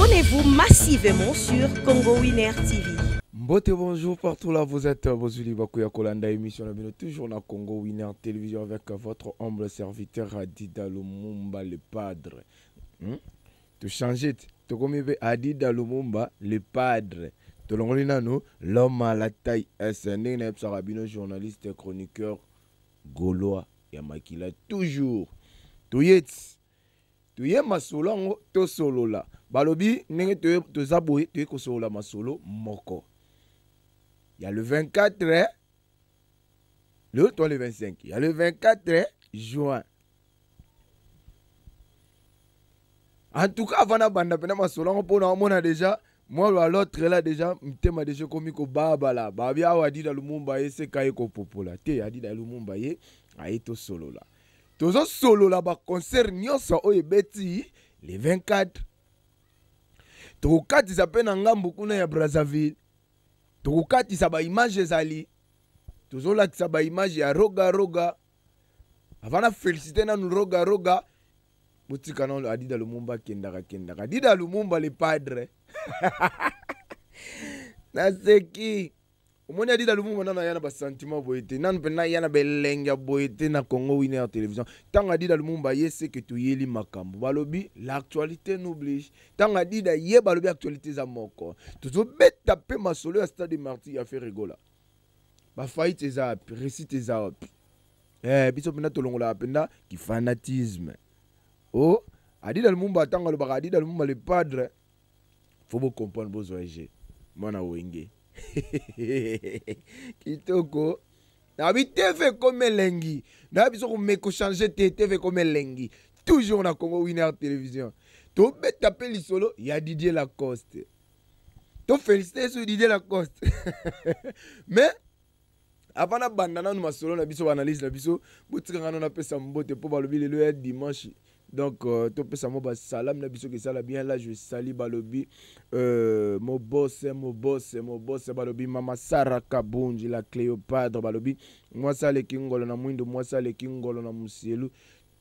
Abonnez-vous massivement sur Congo Winner TV. Mbote bonjour partout là vous êtes Bozuli Bakuya Kolanda émission toujours na Congo Winner Télévision avec votre humble serviteur Adida Lumumba le padre. Tu changes, tu comme Adida Lumumba le padre. Tu l'homme à la taille S. Sarabino journaliste chroniqueur gaulois Yamakila toujours. Tu y masolo to solo la. Balobi nenge tu zaboui tu ko solo masolo moko. Il y a le 24, le 25. Il y a le 24 juin. En tout cas, avant on a déjà, moi, l'autre là, déjà, je déjà commis au baba là. Babia a dit dans le Lumumba, c'est Kaiko Popola. Te a dit dans le Lumumba, a été solo là. Tous solo là, concert nyonso o ebeti le 24. Tout cas, ils s'appellent Ngambuku na ya Brazzaville. Tokukati saba image ezali tozola saba image ya roga avana féliciter na roga mutika na Adida Lumumba kendaka Adida Lumumba le padre na seki omoni Adida Lumumba nana yana ba sentiment boyete nanu pena yana belenga boyete na Congo Winner Télévision tanga Adida Lumumba yese que tu yeli makambo balobi l'actualité n'oblige tanga Adida ye balobi actualité za moko tuzo beta pe masolo ya Stade Martyrs ya fait rigola ba faillite za récite za biso pena tolongola pena ki fanatisme oh Adida Lumumba tanga lo ba Adida Lumumba le padre faut vous comprendre vos ONG mwana wenge kitoko nabi TV comme lengi nabi so ko changer TV comme lengi toujours na Congo Winner Télévision to beta pe lisolo ya Didier Lacoste to féliciter sur Didier Lacoste mais avant na bandana nous masolo na biso analyse na biso botika ngana na pesa mbote po balobi le dimanche. Donc, tout ça, moi, salam, na biso que ça la bien là, je salue balobi, mon boss, balobi, Mama Sarah Kabunji, la Cléopâtre, balobi, moi ça les kingolo na mwindo, moi ça les kingolo na musielu,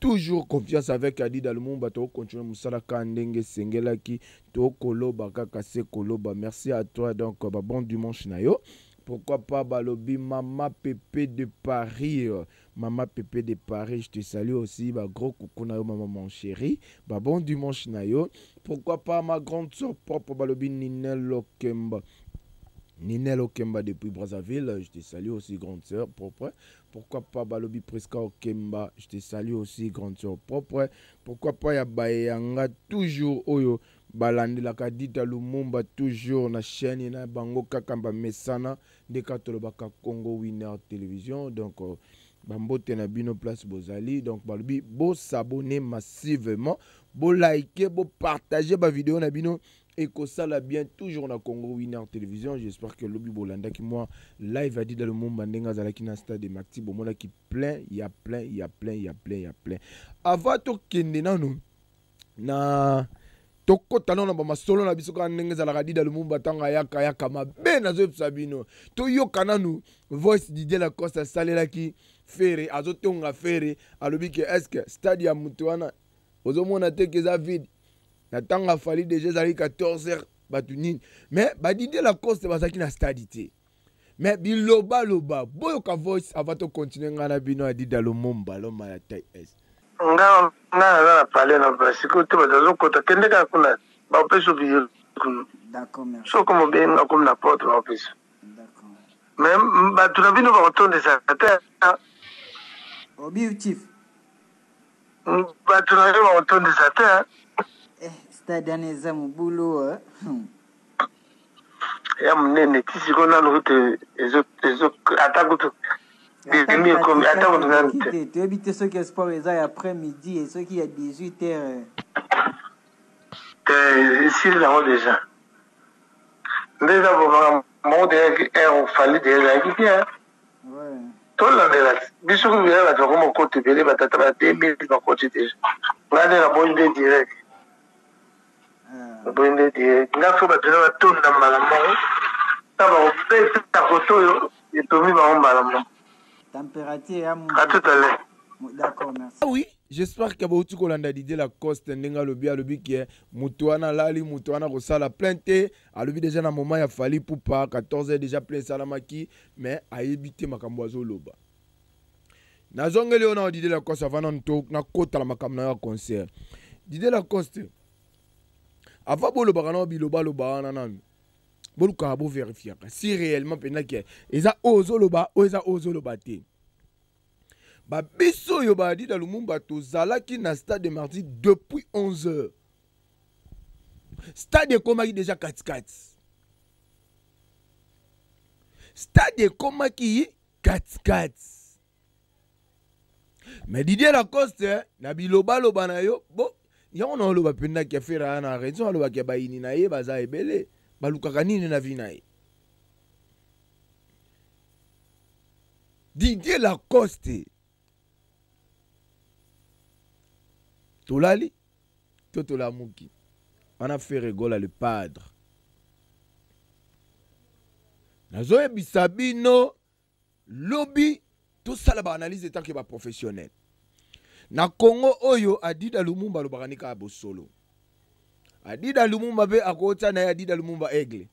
toujours confiance avec Adida Lumumba, to continuer musala kandenge sengela ki, to koloba kaka se koloba, merci à toi, donc, bon dimanche na yo. Pourquoi pas balobi Mama Pépé de Paris, Mama Pépé de Paris, je te salue aussi, bah gros coucou na yo maman mon chéri, bah bon dimanche na yo. Pourquoi pas ma grande soeur propre balobi Ninel Okemba depuis Brazzaville, je te salue aussi grande soeur propre. Pourquoi pas balobi Preska Okemba, je te salue aussi grande soeur propre. Pourquoi pas ya Bayanga toujours oyo balandi la Adida Lumumba toujours na chaîne na bango kakamba mesana de katolobaka Congo Winner Télévision. Donc bambote na bino place bozali, donc balobi bo s'abonner massivement, bo liker, bo partager ba vidéo na bino et que ça la bien toujours na Congo Winner Télévision. J'espère que lobi bolanda ki moi live Adida Lumumba ndenga zalaki na stade Maxi bomona ki plein, il y a plein. Avant to kende nanu na toko talon na ba solo na biso ka ndenge za la Adida Lumumba tanga yaka mabe na zo sabino to yoka nanu voice Didier Lacoste salela ki fere azotonga fere alobi ke est-ce que stade ya mutuana ozomona te ke za vide na tanga fali déjà zali 14h batunini mais ba Didier Lacoste bazaki na stade te mais biloba boyo ka voice avant to continuer ngana bino Adida Lumumba loma ya taille S nga na parler na basiko te bazo kota kende ka kuna ba peso bi d'accord merci so comme bien na comme na porte ba peso d'accord même ba tu na bino ba retourner ça terre objectif ba tu na ba retourner ça terre stade aneza mu boulot ya mnene tisi kona route ezo attaque tu habites ceux qui sport après-midi et ceux qui à 18h. Ici, là, déjà. Déjà, bon, il fallait déjà quitter. Ouais. Tout le monde, bisous, il y a vraiment côté de l'île, il y a 2000 côté déjà. Là, il y a une bonne idée directe. Une bonne idée directe. Là, il faut que tu aies tout dans ma main. Tu as ta photo, et tu as mis ma main. Température à tout à l'heure. D'accord, merci. Ah oui, j'espère que vous avez dit la coste ndenga lobi qui est mutuana lali mutuana kosala plainte alobi déjà na moment ya fali pour pas 14h déjà plein salamaki mais a évité makambo azoloba na zongeli ona Didier Lacoste avant nto na kota la makambo na concert Didier Lacoste avant boloba kana biloba loba na nanu boluka bo vérifier si réellement pena que eza ozoloba o eza ozoloba te. Ba biso yo ba di da Lumumba tozalaki na stade de Martyrs depuis 11h. Stade komaki déjà 4-4. Stade komaki 4-4. Mais Didier Lacoste na biloba loba na yo bo ya on loba penda ki afera na raison loba ki ba ini na ye baza ebele balukaka nini na vi na ye. Didier Lacoste Tolali, Totola Mouki. On a fait rigoler le padre. Nazoe Bisabino, lobby, tout ça là analyse étant que professionnel. Na Congo Oyo Adida Lumumba lo baranika abosolo. Adida Lumumba be akota na Adida Lumumba aigle.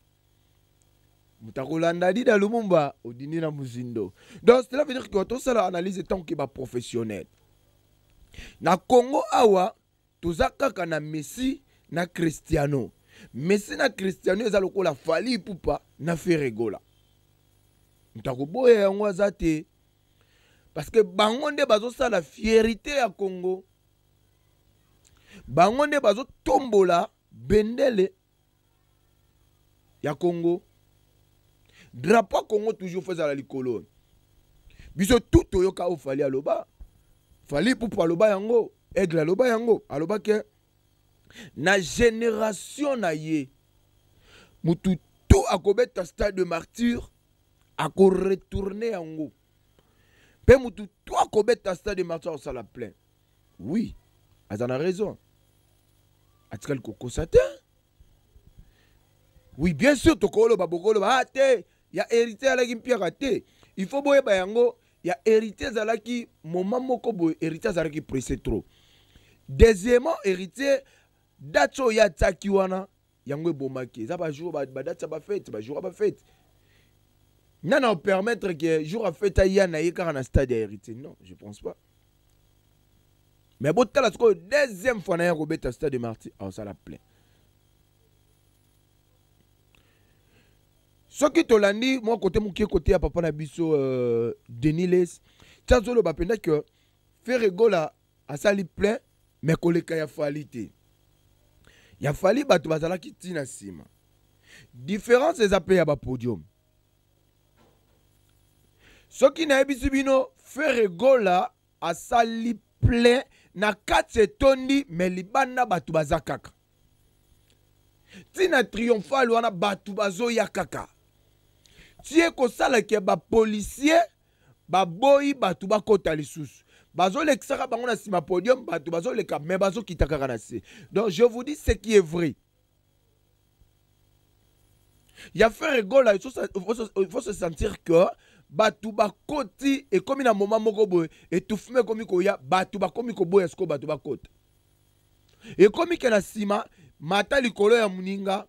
Mutakolanda Adida Lumumba odini na muzindo. Donc cela veut dire que tout ça là analyse étant que professionnel. Na Congo awa tozakaka na Messi na Cristiano. Messi na Cristiano eza lokola fali pupa na Ferregola. Ntako boye yango azate parce que bango nde bazo sala fierté ya Congo. Bango nde bazo tombola bendele ya Congo. Drapeau Congo toujours faisait la likolo. Biso tout oyoka o fali aloba. Fali pour aloba yango, aigle aloba yango, aloba ke na génération na ye. Mutu tout akobeta stade de Martyrs ako retourner yango. Pe mutu tout akobeta stade de Martyrs ça la plein. Oui, azana raison. Atikal koko sate. Oui, bien sûr tokolo babokolo ba te, ya hérité ala kimpia te. Il faut boye ba yango. Il y a héritier zalaki moment moko boy héritier zalaki pressé trop. Deuxièmement héritier dacho ya takiwana yango bomaki. Ça ba jour ba date ba fête, ba jour ba fête. Nana permettre que jour à fête ya na yeka na stade héritier. Non, je pense pas. Mais bon tala ko deuxième fois na ya robeta stade de Martyrs, oh ça la plaît. Ce qui te l'a dit, moi, côté à papa Nabiso Denis Les, Tchazolo Bapenda que Ferregola a sali plein, mais koleka ya falité. Ya fali batu bazala ki tina sima. Différence les appels à ba podium. Ce qui n'a ebisibino Ferregola a sali plein na 4 tondi mais libana batu bazakaka. Tina triomphal wana batu bazo ya kaka. Tie ko sala ke ba policier ba boyi batu ba kota lisusu. Bazo l'exaka bango na sima podium batu bazo leka mais bazo kitaka kana se. Donc je vous dis ce qui est vrai. Il y a fait rigoler, il faut se sentir que batu ba koti et comme na moment moko boy et tout fume comme ko ya batu ba comme ko boy esko batu ba kota. Et comme ke na sima mata likolo ya muninga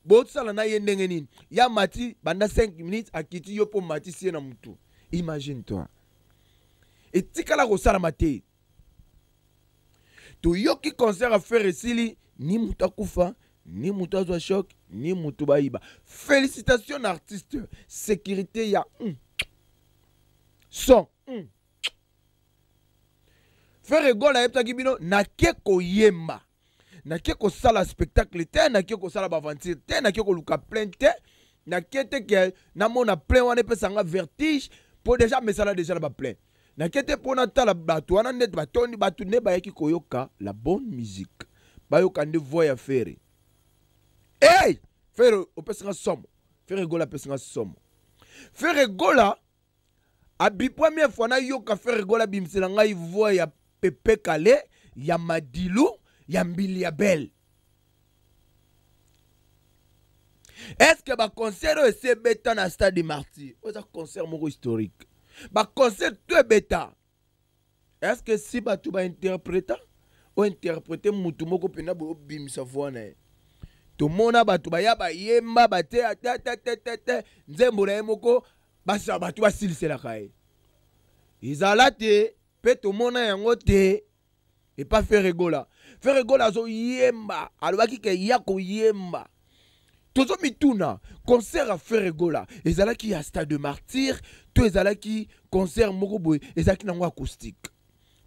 botsala na yendenge nini ya mati banda 5 minutes akiti yo po mati sie na mutu. Imagine toi. Et tikala ko sala mate. To yoki concert à faire esili ni muta kufa ni muta zo choc ni mutu baiba. Félicitations artistes. Sécurité ya son faire rigoler yepta kibino na keko yemba. Na keko sala spectacle te na keko sala baventure te na keko luka plein te na kete ke na mona plein wana pe sanga vertige pour déjà mais sala déjà ba plein na kete pour na tala batu wana net batoni batu ne ba yaki koyoka la bonne musique ba yoka nde voya faire hey faire opesanga somo faire rigola pesanga somo faire rigola abi première fois na yoka faire rigola bimsela ngai voya Pepe Kale ya Madilu ya mbili ya belle. Est-ce que ba concert est bêta na stade de Martyrs? Oza concert moko historique. Ba concert tout bêta. Est-ce que si tu vas interpréter ou interpréter Moutoumoko Pena Bim Savoine? Tout le monde a tu vas yemba bate nzembo na moko basa batu basilise la kai. Izalate pe tout le monde yango te et pas faire rigola. Faire rigola zo yemba alobaki ke yako yemba. Tozo mituna concert à faire rigola. Ezalaki ya Stade de Martyr, to ezalaki concert moko boy, ezalaki nango acoustique.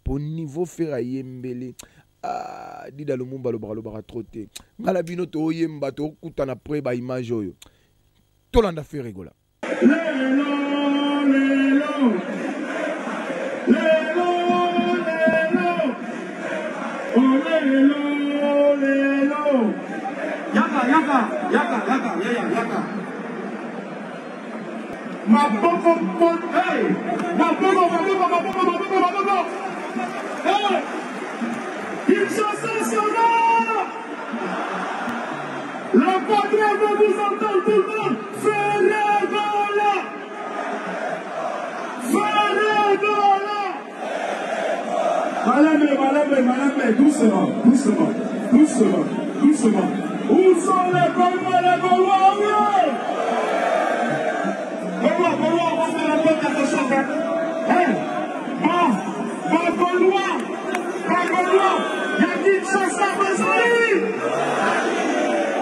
Pour niveau faire yembele. Ah, dit dans le monde le bara trotter. Ngala bino to yemba to kutana pre ba image oyo. To landa fait rigola. Yaka. Ma boko, hey! Ma boko! Hey! Une chanson sonore! La patrie veut vous entendre tout le monde! Ferregola! Malamé, doucement. Où sont les Gaulois? Gaulois, on va faire un peu quelque chose, hein? Bon, Gaulois, il y a dit chanson Bazali.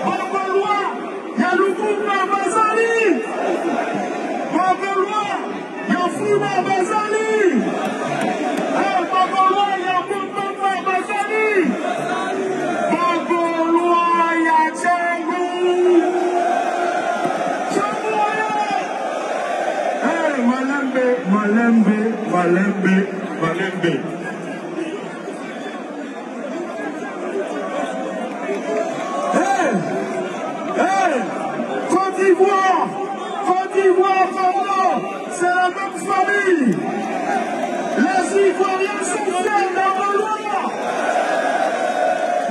Bon, Gaulois, il y a Lukumba Bazali. Bon, Gaulois, il y a Fuma Bazali. Bon, Gaulois, il y a Lukumba Bazali. Bon, Gaulois, il y a Tchangou. Malembe. Hey! Côte d'Ivoire, Congo, c'est la même famille. Les Ivoiriens sont fiers d'un Gaulois.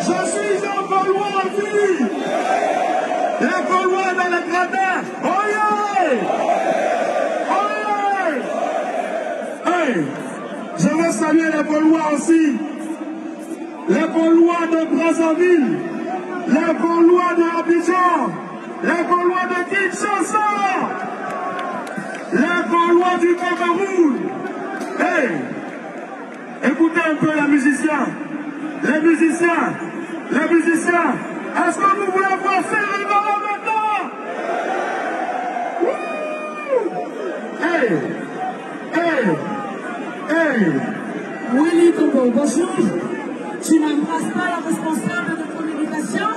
Je suis un Gaulois en vie. Les Gaulois dans les gradins. Je veux saluer les Gaulois aussi. Les Gaulois de Brazzaville, les Gaulois de Abidjan, les Gaulois de Kinshasa, les Gaulois du Cameroun. Hey, écoutez un peu les musiciens. Est-ce que vous voulez voir faire les Gaulois maintenant? Hey! Willy Togo, bonjour. Tu n'embrasses pas la responsable de communication?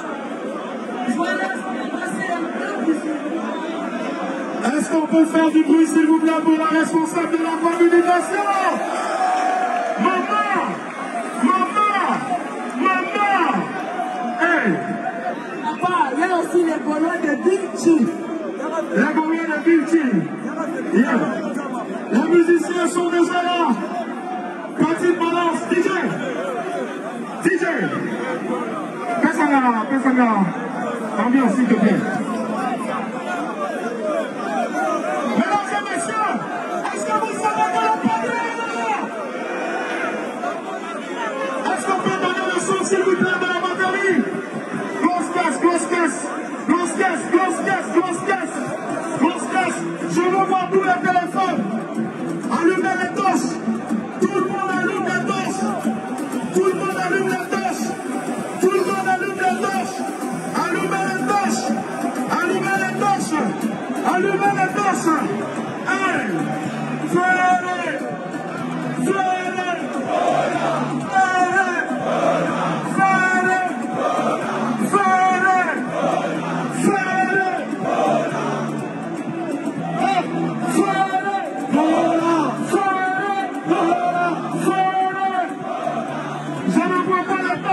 Voilà, faut embrasser un peu. Est-ce qu'on peut faire du bruit, s'il vous plaît, pour la responsable de la communication? Maman! Hey! Papa, il y a aussi les Gaulois de Bilchi. Les Gaulois de Bilchi. Yeah. Les musiciens sont déjà là. Petite balance, DJ. Pessanga. Ambiance, s'il te plaît. Mesdames et messieurs, est-ce que vous savez que le patron est là? Est-ce qu'on peut donner le son, s'il vous plaît, de la batterie? Grosse caisse. Je veux voir tous les téléphones. Allumez les torches. Tout le monde allume les torches. Allumez les torches. Allez.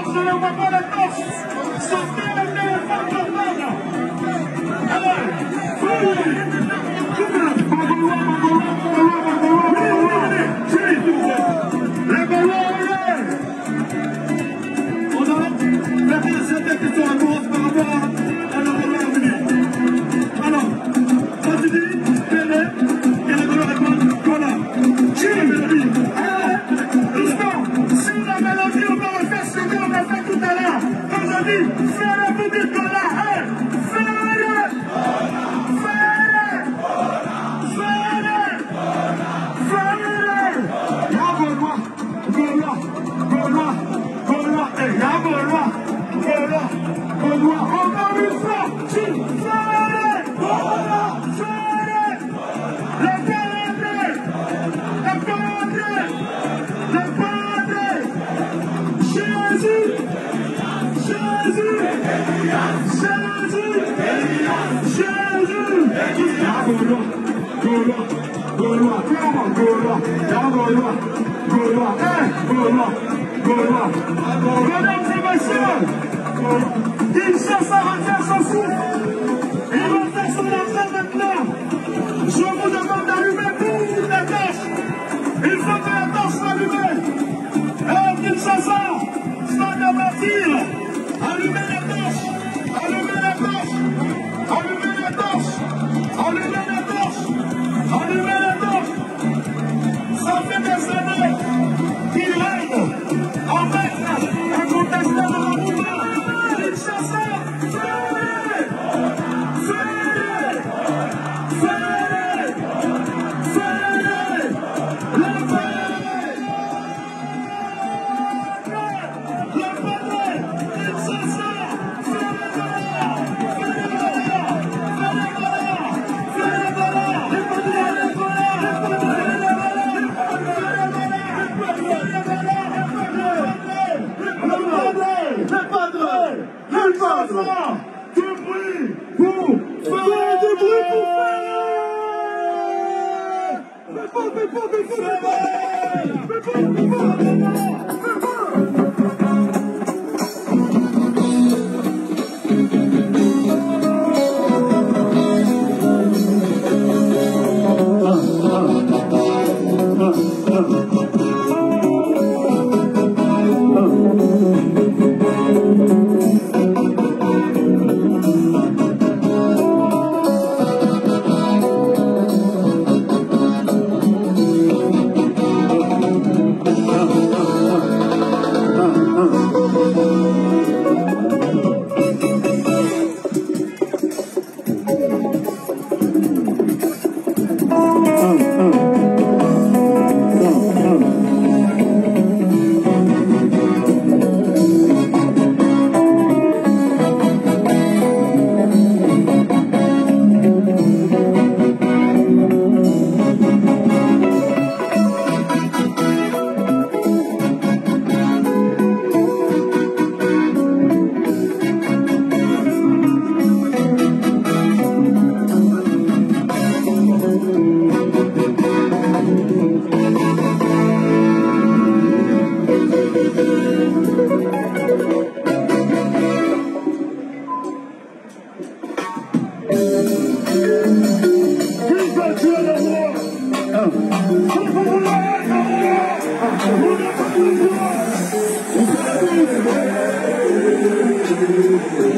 Je ne vois pas les torches. Sortez les téléphones portables. Les Gaulois, on a certaines questions à commencer par rapport à la Gaulois. Alors, quand tu dis Pélé, et la Gaulois répond, voilà. Chili, Mélodie. Allez, doucement. Il cherche à refaire son souffle. Il va faire son entrée maintenant. Je vous demande d'allumer pour la torche. Il faut que la torche soit allumée. Kinshasa, stade à bâtir. Allumez la torche. Allumez la torche. Allumez la torche. Allumez la torche. Allumez la torche. Ça fait des années qu'il règne en maître incontestable dans le mouvement. Kinshasa,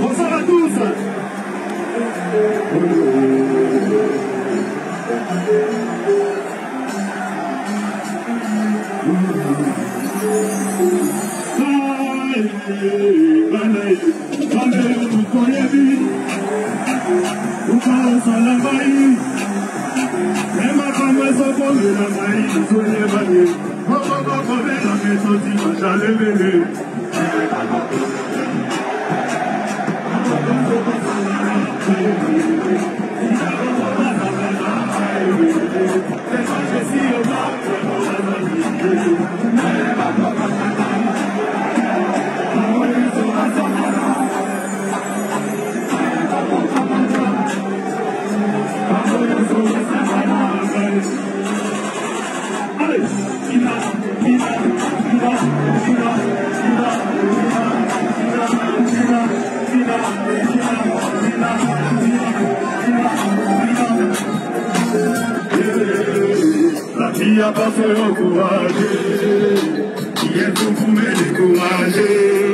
bonsoir à tous. La vie a pas fait encourager, qui est pour vous me décourager.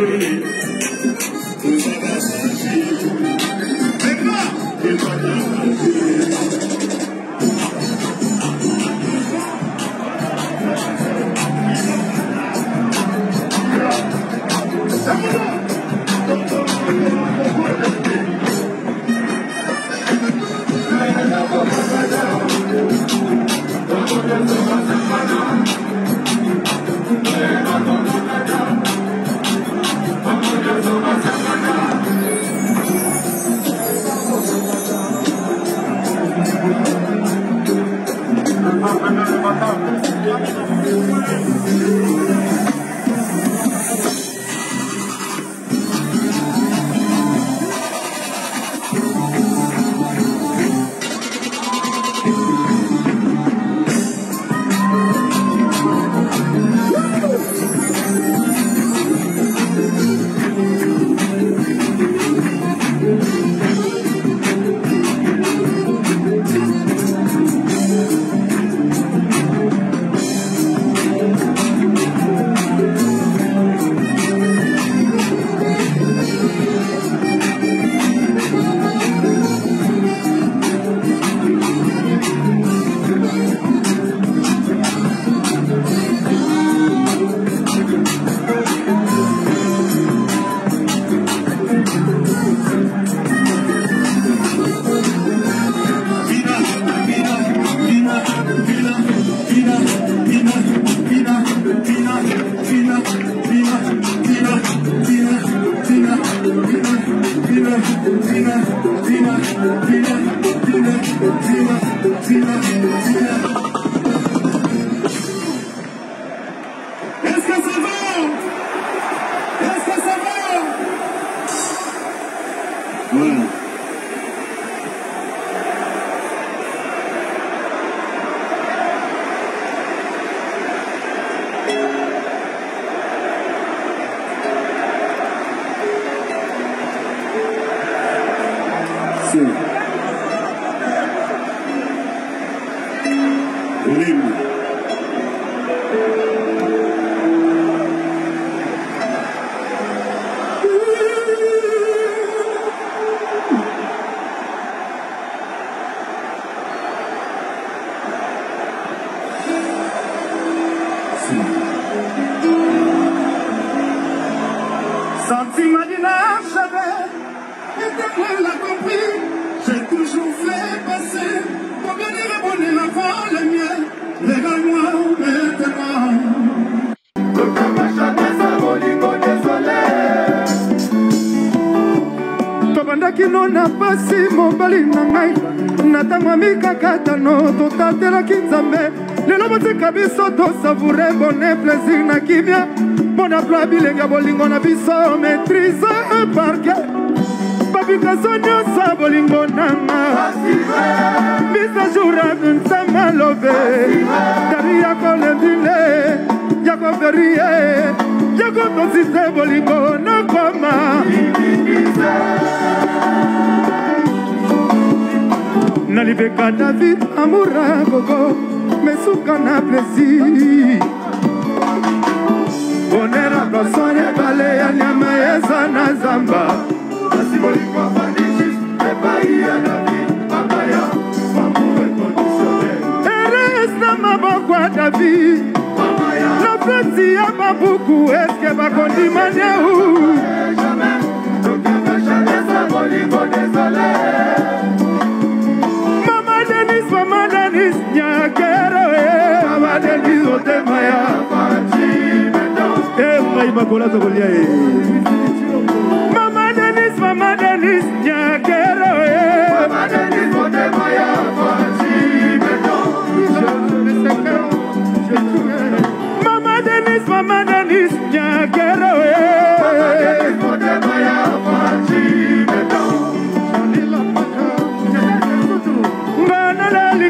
Sentiment d'inachevé, éternel l'a compris, j'ai toujours fait passer, pour bien y répondre avant le mien, régale-moi, mettez-moi. Tobandaki no na pasi mobali na ngai, natango mikakatano, totatelaki nzambe, lelo botika biso tosavoure bonne plaisir na kimia, Bona pla bilenga bolingo na biso maîtrise parquet Babika nyonso bolingo nanga Mise à jour nsama love Dari yako lendile Yako verie Yako tosise bolingo nakoma Nalibeka David amoura gogo Mesuka na plaisir Bonera prosone bale ya nyama yeza na zamba Asibolingo fanishis Epai ya David Mamaya Mamure conditionnel Eres na mabokwa David Mamaya Na feti ya babuku Eske bakondi manyahu Jamais Tokaka chane sa bolingo désolé Mama Denis Nyakero Mama Denis Otemaya Makola Togolia Mama Denis Nyakero Mama Denis Otemaya Fanchi Mama Denis Nyakero Mama Denis Otemaya Fanchi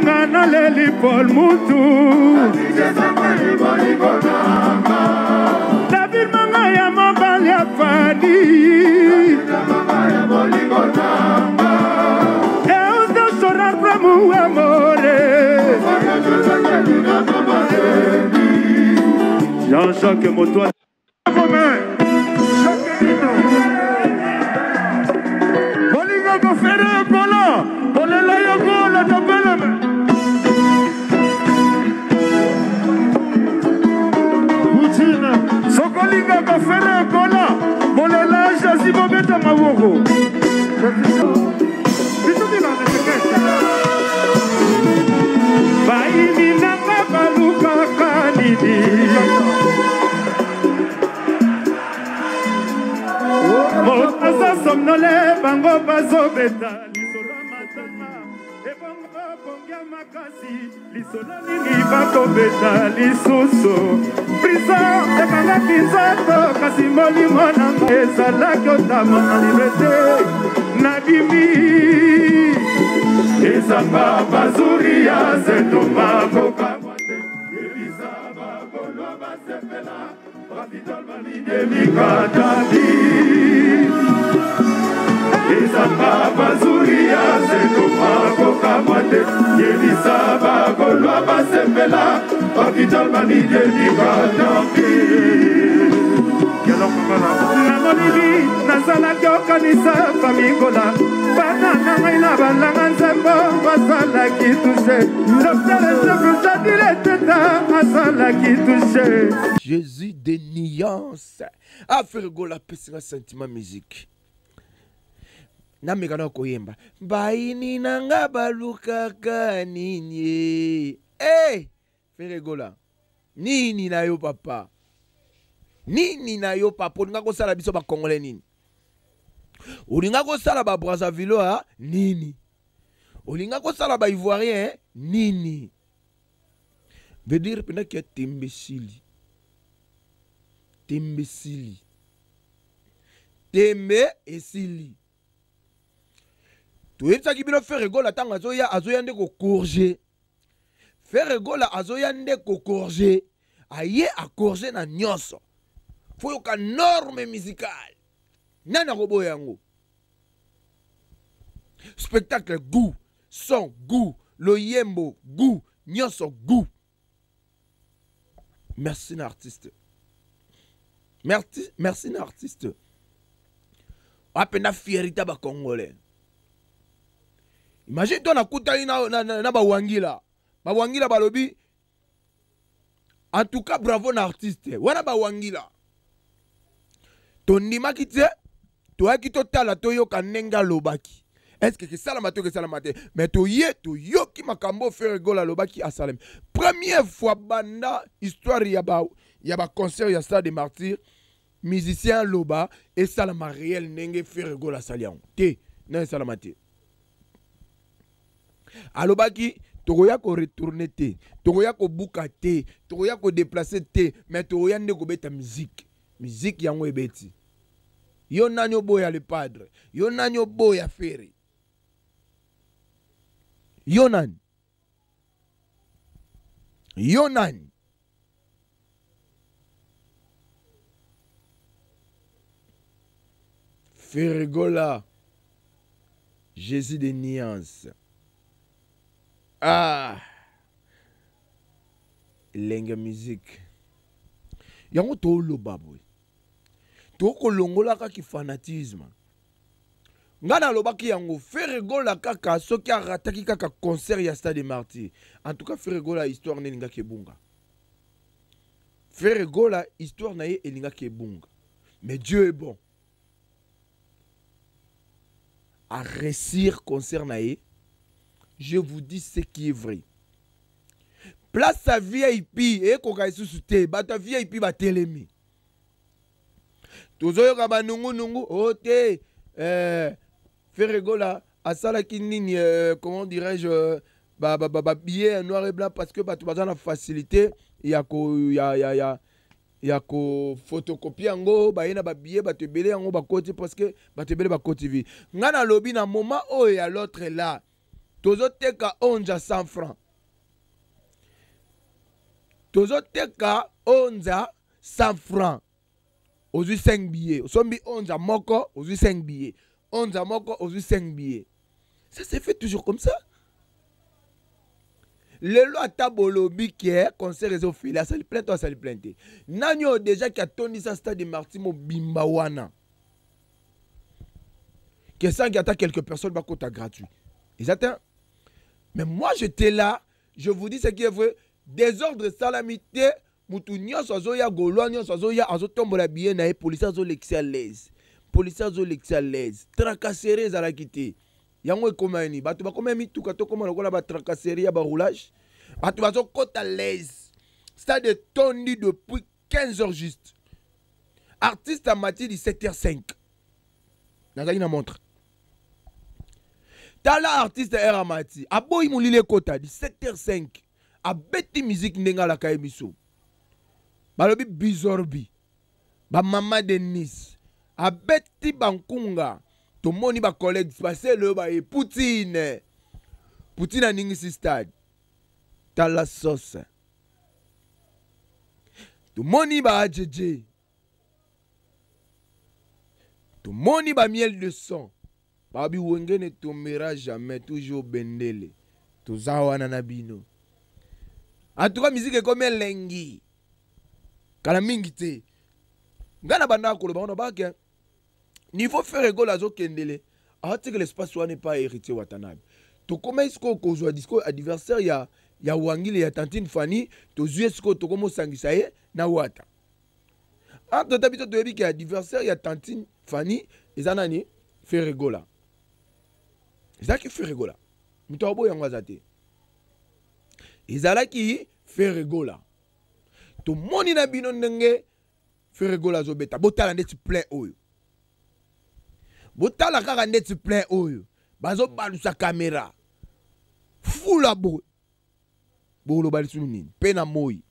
Ngana leli Paul Mutu David Mangaya mabali afani Eos chorar pra mu amore Jean-Jacques Motoa Bolingo ko fere kola Bolela yoko la tabeleme Sokolinga ka fere kola Bolela jazi bobeta mawoko Baini nanga baluka kanini Motaza somnole bango bazobeta Lisolo matama Ebongo bongia makasi Lisolo nini bakobeta lisusu Prison ekanga kinzato Kasi molimo nanga ezalaki otama na liberté Nabimi Ezanga bazuri ya zetoma koka Elisa bagolo basepela Rapidol baline mikatabi Ezanga bazuri ya zetoma koka mwate Elisa bagolo basepela Rapidol baline mikatabi Namonibi nazalaki okanisa famigola Bana na ngai na balanga nzembo bazalaki touché Dr. Jadile Teta azalaki touché Jésus des nuances Afergola pesera sentiment musique Namekana koyemba Baini nanga balukaka nini Fergola Nini na yo papa Nini na yo papa Olinga kosala biso ba Congolais nini Olinga kosala ba Brazzaville nini Olinga kosala ba Ivoirien nini Veut dire pendant qu'il y a tembesili Tembe esili toyebisaki bino Ferregola ntango azoya nde kokorge. Ferregola azoya nde kokorge. Aye akorge na nyonso. Faut yoka norme musicale. Nani akoboya yango? Spectacle goût, son goût, loyembo goût, nyonso goût. Merci l'artiste. Merci l'artiste. Apena fierté ba congolais. Imagine toi na kutali na ba wangila. Ba wangila balobi. En tout cas bravo na artiste. Wana ba wangila. Tondima kite, toi ki totala toyo kanenga lobaki. Est-ce que ça la mato que ça la maté? Mais to yo ki makambo Ferregola lobaki a Salem. Première fois banda histoire ya ba concert ya Stade des Martyrs, musicien loba et ça la réel nenge Ferregola salian. Te, non ça la maté. Alobaki tokoya ko retourner te, tokoya ko buka te, tokoya ko déplacer te, mais tokoya ne ko beta musique. Musique yango ebeti. Yo nanyo boya le padre, yo nanyo boya Ferry. Yonan. Ferregola. Jésus des nuances. Ah. Lenga musique. Yango to loba boy. To ko longola ka ki fanatisme. Ngana lobaki yango Ferregola kaka soki arataki kaka concert ya Stade des Martyrs. En tout cas Ferregola histoire nelinga kebunga. Ferregola histoire na ye elinga kebunga. Mais Dieu est bon. À réussir concert na ye, je vous dis ce qui est vrai. Place sa VIP et koka isusu te, bata VIP ba telemi. Tozoyo ka ba nungu ote Ferregola asala kinini comment dirais-je billet noir et blanc parce que tu as la facilité ya ko photocopier yango ba yena ba billet ba te belé yango ba côté parce que ba te belé ba côté vi ngana lobi na moment o ya l'autre là tozo teka 11 à 100 francs tozo teka 11 à 100 francs aux 5 billets sombi 11 à moko aux 5 billets 11 à moko aux 5 billets. Ça s'est fait toujours comme ça. Le loi tabolobi qui est concert réseau fila, ça lui plaint toi, ça lui plaint. Nanyo déjà qui a toni sa Stade des Martyrs bimbawana. Que ça qui attend quelques personnes va côté gratuit. Ils attendent. Mais moi j'étais là, je vous dis ce qui est vrai, désordre salamité, mutu nyonso azoya golo nyonso azoya azotombola billet na police azo lexi à l'aise. Police azo lexi à l'aise. Tracasserie za la quitter. Yango ekomani bato bakoma mituka to koma lokola ba tracasserie ba roulage. Bato bazo kota à l'aise. Stade tondi depuis 15h juste. Artiste à mati 17h05. Nazaki na montre. Tala artiste R Amati. Aboyi mulile kota 17h05. A beti musique ndenga la kaemiso. Balobi Bizorbi. Ba mama Denis. A beti bankunga. To moni ba collègue passé le ba Poutine. Poutine a ningisi stade. Tala sauce. To moni ba AJJ. To moni ba miel de son. Babi wenge ne tombera jamais, toujours bendele. To zawana na bino. En tout cas, musique est comme un lengi. Kala mingi te. Ngana banda ko lo ba ba ke. Il faut faire égale à Zokendele. Alors que l'espace n'est pas héritier Watanabe. Tu commences qu'on joue disco adversaire, il y a Wangile, il y a Tantine Fanny, tu joues ce que tu commences à dire, na Wata. Entre ta bito, tu dis qu'il y a adversaire, il y a Tantine Fanny, et Zanani, fait rigola. C'est ça qui fait rigola. Mutabo Yangazate. Et ça qui fait rigola. Tu moni na binon nenge, fait rigola zobeta. Botala neti plein oyo. Botala kaka ndeti plein oyo. Bazo balu sa caméra. Fula bo. Bolo bali sunu nini. Pena moi.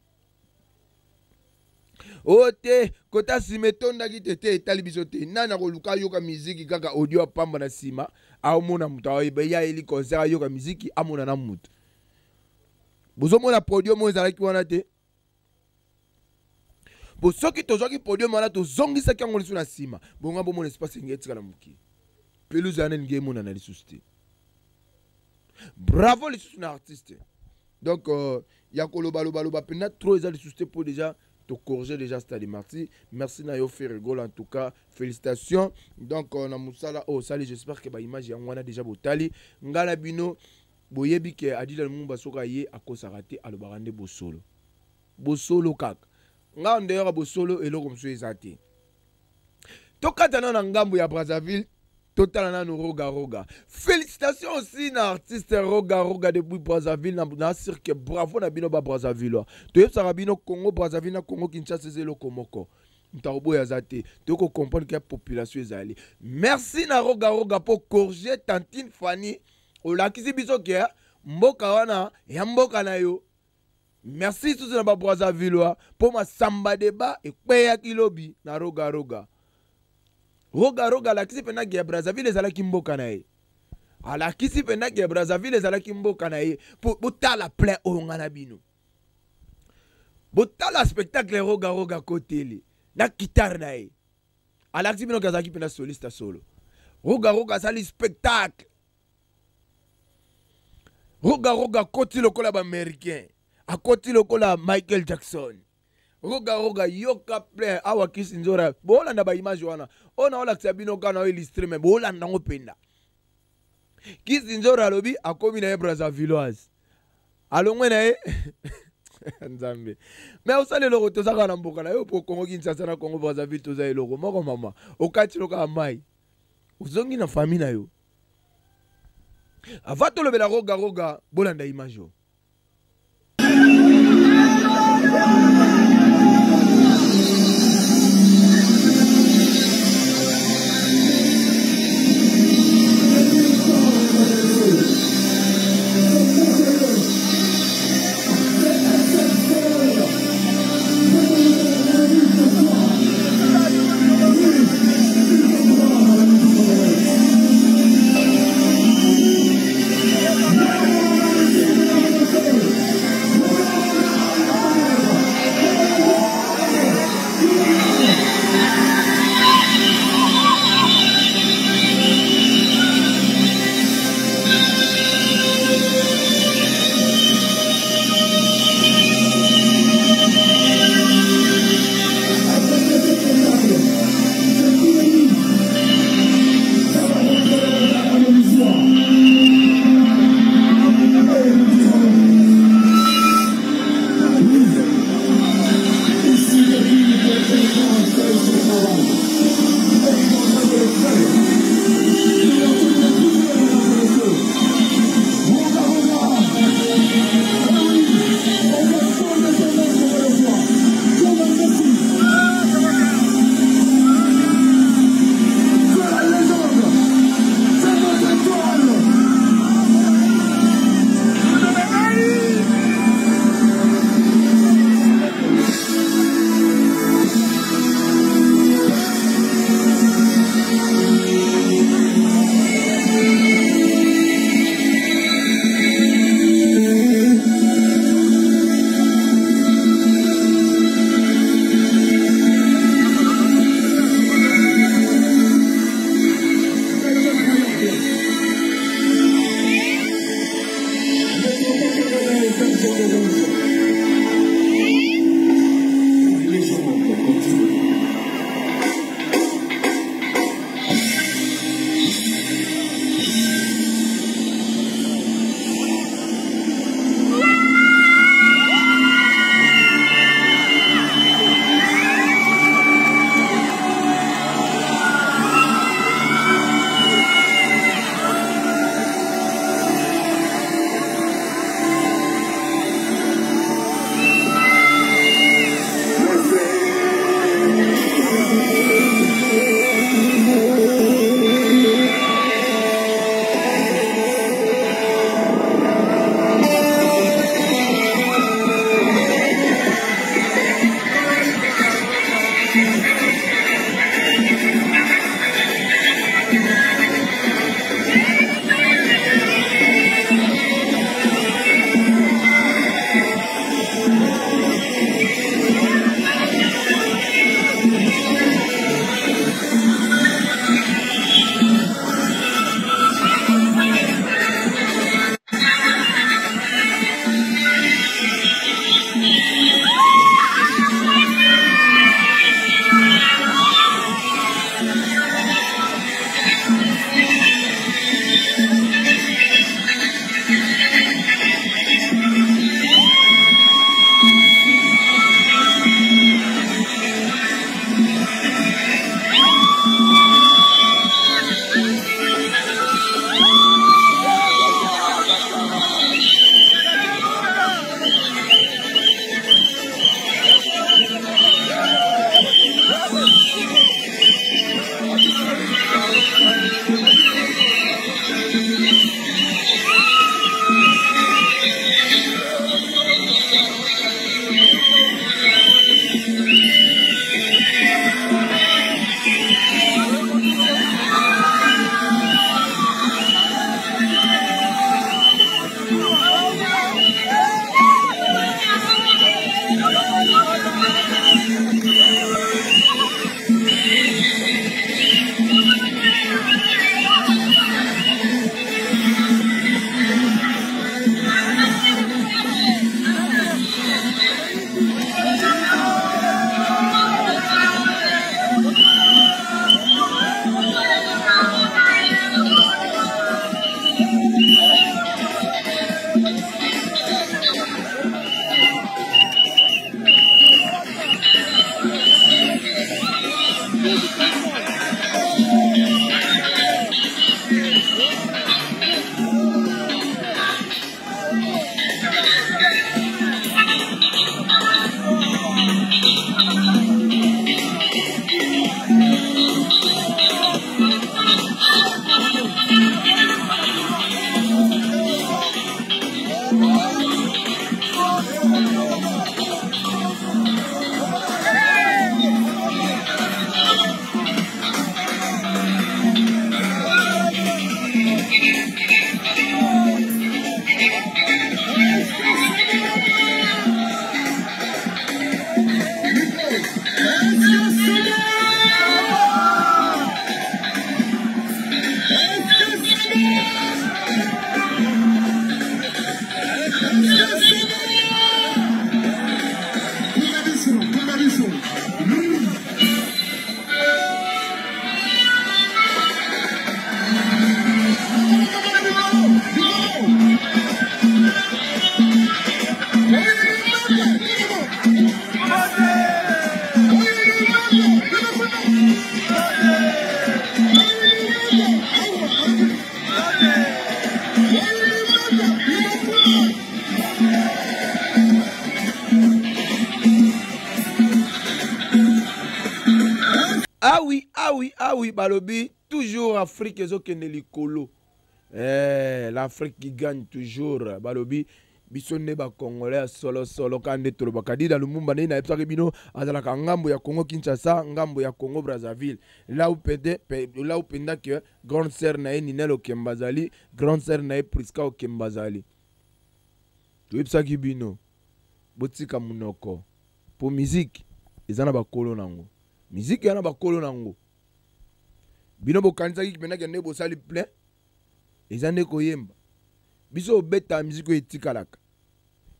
ote kota simetonda ki tete etali biso te nana koluka yoka miziki kaka audio apamba na sima aomona mutu aoyeba ya eli concert ayoka miziki amona na mutu bozomona podium oyo ezalaki wana te bo soki tozwaki podium wana tozongisaki yango lisusu na sima bonga bomona espace engei etikala moki pelouse yana ningei emonana lisusu te bravo lisusu na artiste donc ya kolobaloba pena trop eza lisusu te po déjà to corriger déjà Stade Marty. Merci na yo fait rigole en tout cas. Félicitations. Donc on a musala oh sali j'espère que ba image ya ngwana déjà botali ngala bino boyebi ke adila mumba soka ye akosa raté alobarande bosolo. Bosolo kak. Nga ndeyora bosolo eloko mso ezate. Tokatana na ngambo ya Brazzaville total na roga. Félicitations aussi na artiste roga depuis Brazzaville na cirque bravo na bino ba Brazzaville. To yebsa bino Congo Brazzaville na Congo Kinshasa zelo komoko. Ntarobo ya zate. Toko comprendre que la population ezali. Merci na roga pour corriger Tantine Fanny. Olakisi biso ke mboka wana ya mboka na yo. Merci tous na ba Brazzaville pour ma samba débat et kweya kilobi na roga. Roga la kisi pena ya Brazzaville ezalaki mboka na ye. Ala kisi pena ya Brazzaville ezalaki mboka na ye. Botala plein onga na bino. Botala spectacle roga kotele. Na guitare na ye. Ala kisi pena kazaki pena soliste solo. Roga sali spectacle. Roga koti lokola ba américain. A koti lokola Michael Jackson. Roga yoka plein awa kisinzora bolanda ba image wana ona ola tsabino kana illustré mais bolanda ngopenda kisinzora lobi akomi na Brazzavilloise alongwe na e nzambe mais osale loko tozaka na mboka na yo po Congo Kinshasa na Congo Brazzaville toza eloko moko mama okati loka mai uzongi na famille na yo avato lobela roga bolanda image yo. Ah oui, balobi, toujours Afrique ezokende likolo. L'Afrique qui gagne toujours. Balobi, bisonne ba Congolais solo kande tolo bakadi dans le Lumumba na epsaki bino azalaka ngambo ya Congo Kinshasa, ngambo ya Congo Brazzaville. Là où penda que grande sœur na Ninelo Kembazali, grande sœur na Priska Kembazali. Tu epsaki bino botika munoko. Pour musique, ezana ba kolo nango. Musique yana ba kolo nango. Bino bokanisa ki penda que ne bosali plein. Ezane koyemba. Biso beta musique etikalaka.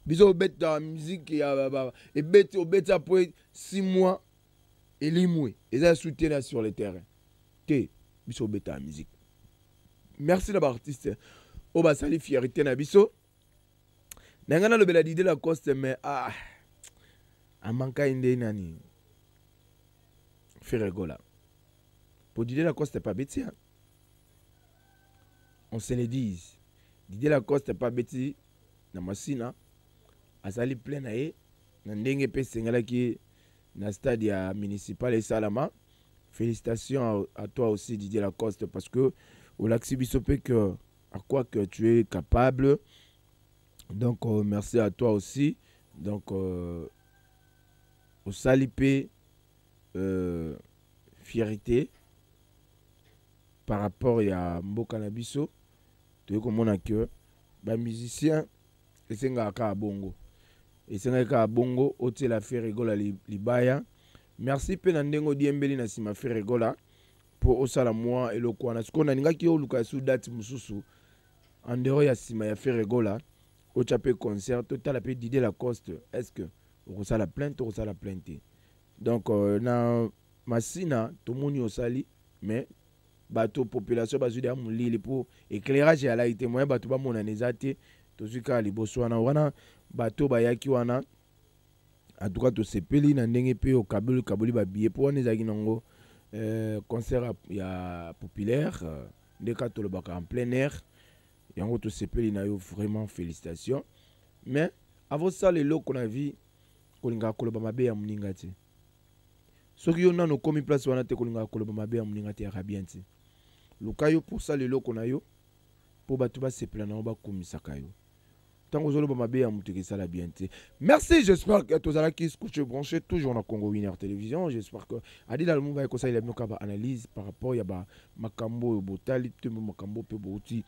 Biso beta musique ya et beta pour 6 mois et limoué. Eza soutien sur le terrain. Te biso beta musique. Merci d'abord artiste. Oba sali fierté na biso. Nangana le bela d'idée la coste mais amanka inde nani. Faire rigola. Pour dire la coste pas bêtise. On se le dit. Didier Lacoste n'est pas bêtise. Na masina. Azali plein na ye. Na ndenge pe sengala ki na stade ya municipal et Salama. Félicitations à toi aussi Didier Lacoste parce que au laxi bisope que à quoi que tu es capable. Donc merci à toi aussi. Donc au salipé fierté par rapport à Mboka Nabiso. Tu comprends que les musiciens ils sont bongo. Ils sont bongo ote la faire rigola libaya. Merci pe nandengo diembeli na sima faire rigola pour osala moi et le kwana. Ce qu'on a ninga ki oluka sous date mususu. En dehors ya sima ya faire rigola. Au chapé concert total pe Didier Lacoste. Est-ce que on la plainte ou la plainte? Donc na masina tout monde osali mais bateau population bazude ya mulili pour éclairage ya la été moyen bateau ba mona nezate to zuka liboso wana bateau bayaki wana en tout cas to sepeli na ndenge pe au kabuli ba billet pour wana ezaki nango concert ya populaire ndeka to le baka en plein air yango to sepeli na yo vraiment félicitations mais avant ça les lots qu'on a vu kolinga koloba mabe ya muninga te soki yo nano komi place wana te kolinga koloba mabe ya muninga te ya bien te lukayo pour ça les loko na yo pour batu ba se plana ba komisaka yo tango zolo ba mabe ya muteke sala bien te. Merci, j'espère que tous qui escuche branché toujours na Congo Winner Télévision. J'espère que adi dans le monde ko ça il a bien ka analyse par rapport ya ba makambo botali te makambo pe boti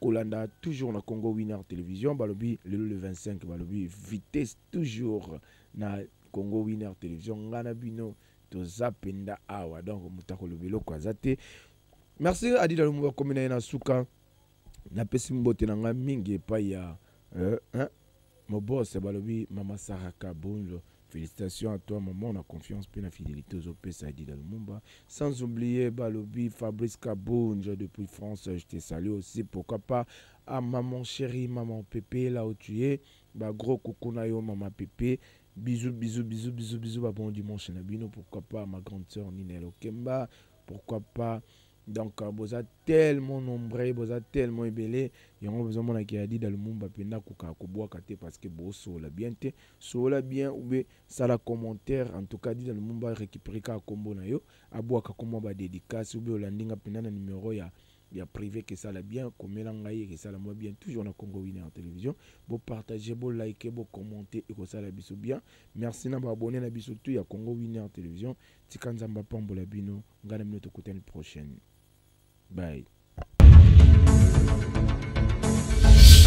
kolanda toujours na Congo Winner Télévision balobi le 25 balobi vitesse toujours na Congo Winner Télévision ngana bino to zapenda awa donc mutako lobelo kwa zate. Merci Adi Dalumba komina na suka na pesi mbote na nga mingi pa ya mon boss balobi Mama Saraka bonjour. Félicitations à toi maman, on a confiance pleine la fidélité aux OP Adi Dalumba. Sans oublier balobi Fabrice Kabonjo depuis France, je te salue aussi pourquoi pas à maman chérie, maman Pépé là où tu es. Ba gros coucou na yo maman Pépé. Bisous bah bon dimanche Nabino, pourquoi pas ma grande sœur Ninelo Kemba, pourquoi pas. Donc vous êtes tellement nombreux, vous êtes tellement ébélés, il y a besoin de qui a dit dans le monde parce que vous sola bien te sola bien ou bien ça la commentaire en tout cas dit dans le monde récupérer ka combo na yo aboua ka combo ba dédicace ou bien landinga pena na numéro ya privé que ça la bien comme ngai que ça la moi bien toujours na Congo Winner en télévision vous partagez vous liker vous commenter et que ça la biso bien merci na ba abonner na biso tout ya Congo Winner en télévision tikanzamba pambola bino ngana minuto côté prochaine. Bye.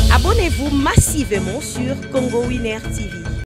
Abonnez-vous massivement sur Congo Winner TV.